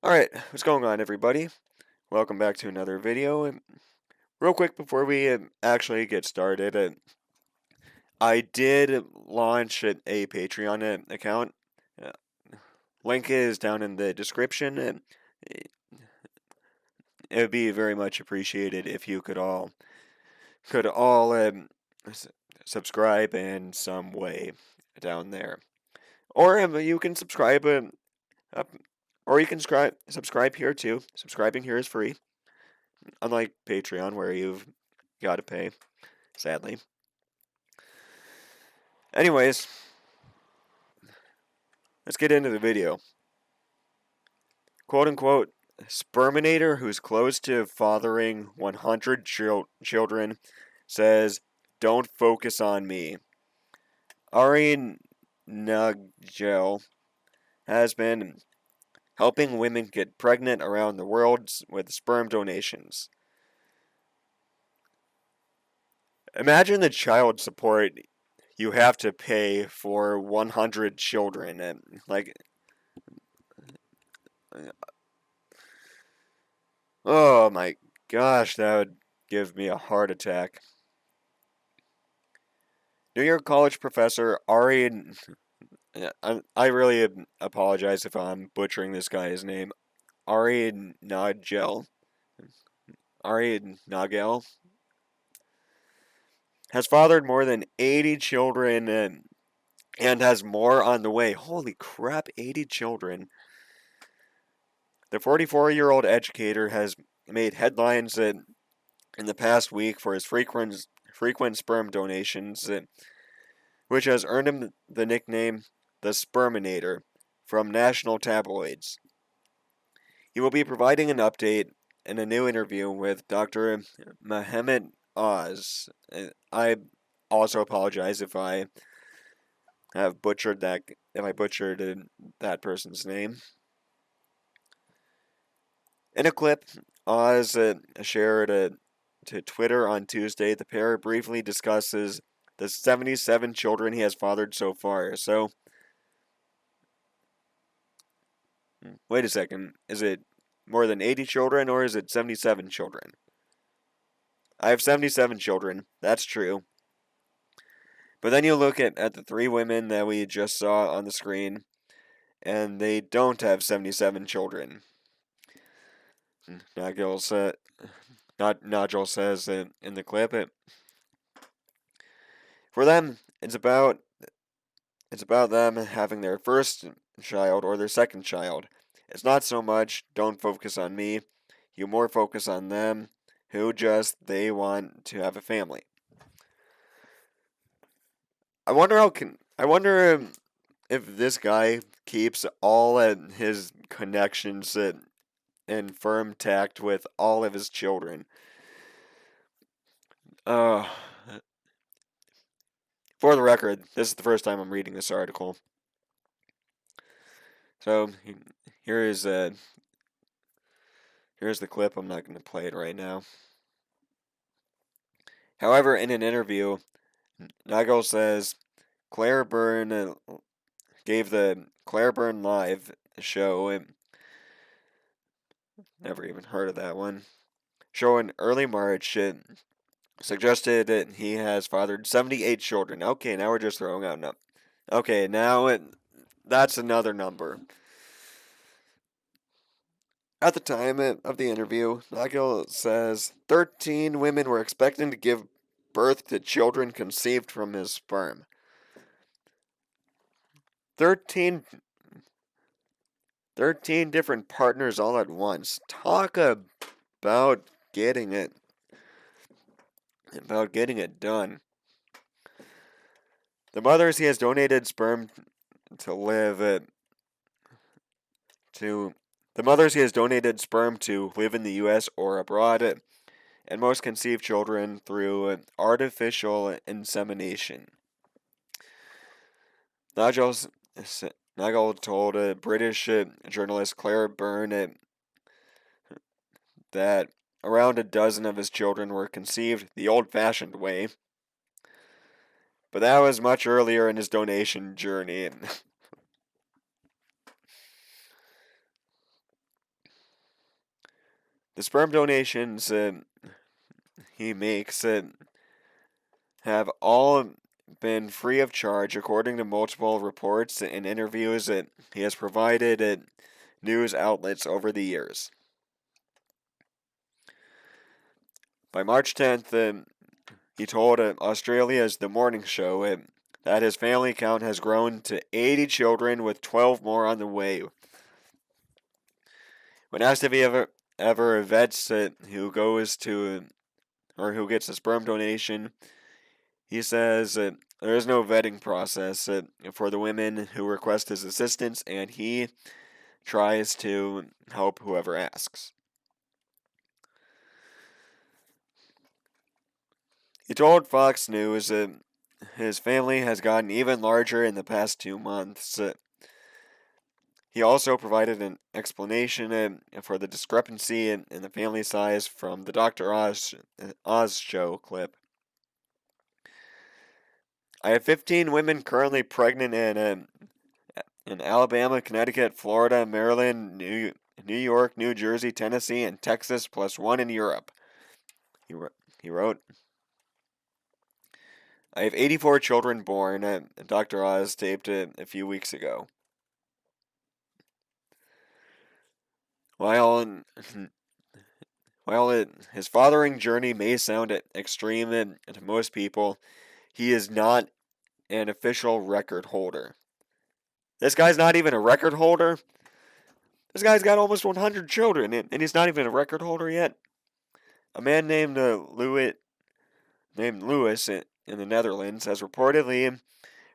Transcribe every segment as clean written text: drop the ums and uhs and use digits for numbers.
Alright, what's going on, everybody? Welcome back to another video. And real quick before we actually get started, I did launch a Patreon account. Uh, Link is down in the description, and it would be very much appreciated if you could all s- subscribe in some way down there. Or you can subscribe, up, or you can subscribe here too. Subscribing here is free, unlike Patreon where you've got to pay, sadly. Anyways, let's get into the video. Quote unquote, Sperminator, who's close to fathering 100 children, says, "Don't focus on me." Ari Nagel has been helping women get pregnant around the world with sperm donations. Imagine the child support you have to pay for 100 children. And, oh my gosh, that would give me a heart attack. New York College professor Ari, I really apologize if I'm butchering this guy's name. Ari Nagel. Ari Nagel has fathered more than 80 children and has more on the way. Holy crap, 80 children. The 44-year-old educator has made headlines in the past week for his frequent sperm donations, which has earned him the nickname the Sperminator from national tabloids. He will be providing an update in a new interview with Dr. Mehmet Oz. I also apologize if I have butchered that if I butchered that person's name. In a clip, Oz shared to Twitter on Tuesday. The pair briefly discusses the 77 children he has fathered so far. So, wait a second. Is it more than 80 children or is it 77 children? I have 77 children. That's true. But then you look at the three women that we just saw on the screen, and they don't have 77 children. Nigel said, Nigel says in the clip, for them, it's about them having their first child or their second child. It's not so much don't focus on me, you more focus on them who just they want to have a family. I wonder if this guy keeps all his connections in firm tact with all of his children. Uh, for the record, this is the first time I'm reading this article. So here is here's the clip. I'm not going to play it right now. However, in an interview, Nigel says Claire Byrne gave the Claire Byrne Live show. Never even heard of that one. Show in early March. It suggested that he has fathered 78 children. Okay, now we're just throwing out numbers. Okay, that's another number. At the time of the interview, Nigel says 13 women were expecting to give birth to children conceived from his sperm. 13, 13 different partners all at once. Talk about getting it done. The mothers he has donated sperm to live to the mothers he has donated sperm to live in the U.S. or abroad, and most conceive children through artificial insemination. Nigel told a British journalist Claire Byrne that around a dozen of his children were conceived the old-fashioned way, but that was much earlier in his donation journey. The sperm donations he makes have all been free of charge, according to multiple reports and interviews that he has provided at news outlets over the years. By March 10th, he told Australia's The Morning Show that his family count has grown to 80 children, with 12 more on the way. When asked if he ever vets who goes to or who gets a sperm donation, he says there is no vetting process for the women who request his assistance, and he tries to help whoever asks. He told Fox News that his family has gotten even larger in the past 2 months. He also provided an explanation for the discrepancy in the family size from the Dr. Oz show clip. I have 15 women currently pregnant in Alabama, Connecticut, Florida, Maryland, New York, New Jersey, Tennessee, and Texas, plus one in Europe. He wrote, I have 84 children born, Dr. Oz taped a few weeks ago. While his fathering journey may sound extreme to most people, he is not an official record holder. This guy's not even a record holder. This guy's got almost 100 children, and he's not even a record holder yet. A man named Louis in the Netherlands has reportedly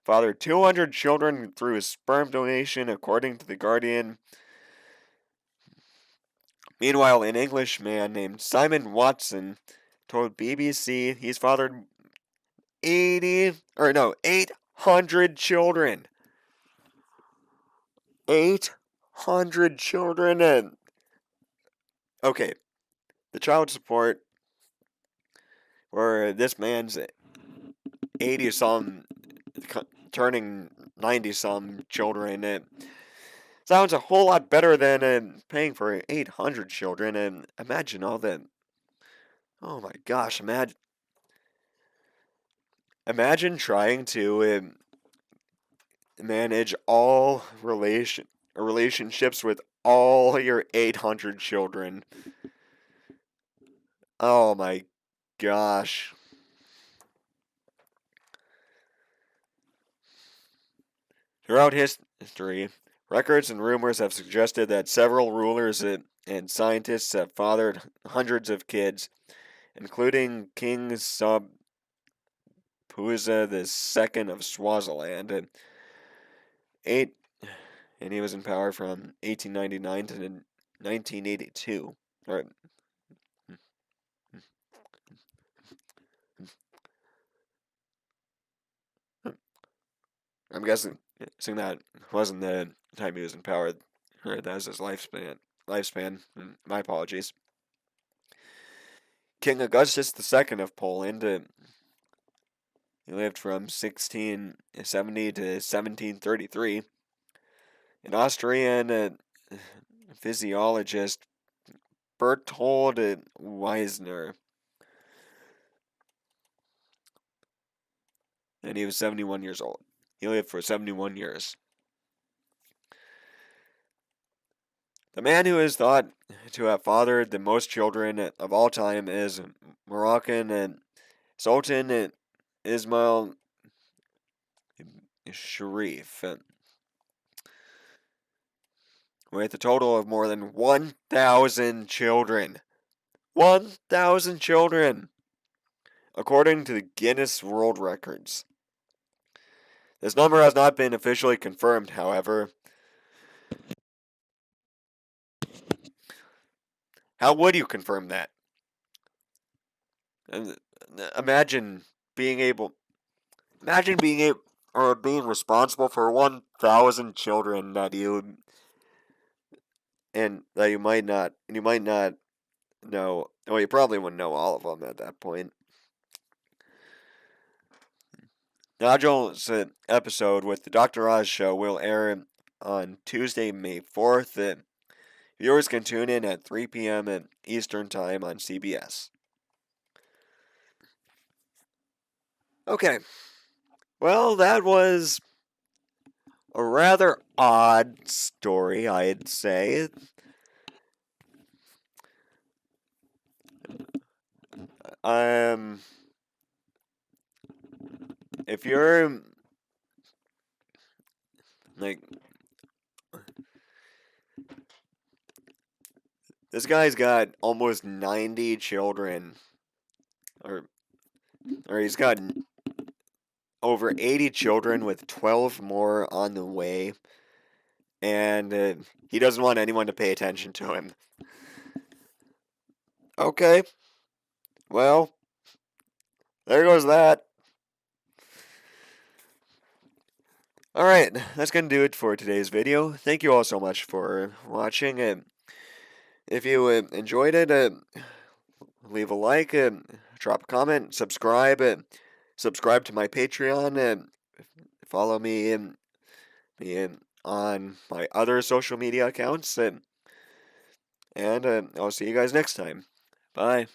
fathered 200 children through his sperm donation, according to The Guardian. Meanwhile, an English man named Simon Watson told BBC he's fathered 800 children. 800 children. And okay, the child support for this man's 80-some, turning 90-some children, it sounds a whole lot better than paying for 800 children. And imagine all that. Oh my gosh, imagine trying to manage all relationships with all your 800 children. Oh my gosh. Throughout history, records and rumors have suggested that several rulers and scientists have fathered hundreds of kids, including King Sobhuza II of Swaziland. And he was in power from 1899 to 1982. Or, I'm guessing that wasn't the time he was in power. Or that was his lifespan. My apologies. King Augustus II of Poland. He lived from 1670 to 1733. An Austrian physiologist, Berthold Weisner, and he was 71 years old. He lived for 71 years. The man who is thought to have fathered the most children of all time is Moroccan Sultan Ismail Sharif, with a total of more than 1,000 children. 1,000 children! According to the Guinness World Records. This number has not been officially confirmed, however. How would you confirm that? Imagine being responsible for 1,000 children that you might not know. Well, you probably wouldn't know all of them at that point. Nigel's episode with the Dr. Oz show will air on Tuesday, May 4th. If Viewers can tune in at 3 p.m. at Eastern Time on CBS. Okay, well, that was a rather odd story, I'd say. If you're like, this guy's got almost 90 children, or he's got over 80 children with 12 more on the way, and he doesn't want anyone to pay attention to him. Okay, well, there goes that. Alright, that's going to do it for today's video. Thank you all so much for watching. If you enjoyed it, leave a like, drop a comment, subscribe to my Patreon, follow me on my other social media accounts, and I'll see you guys next time. Bye.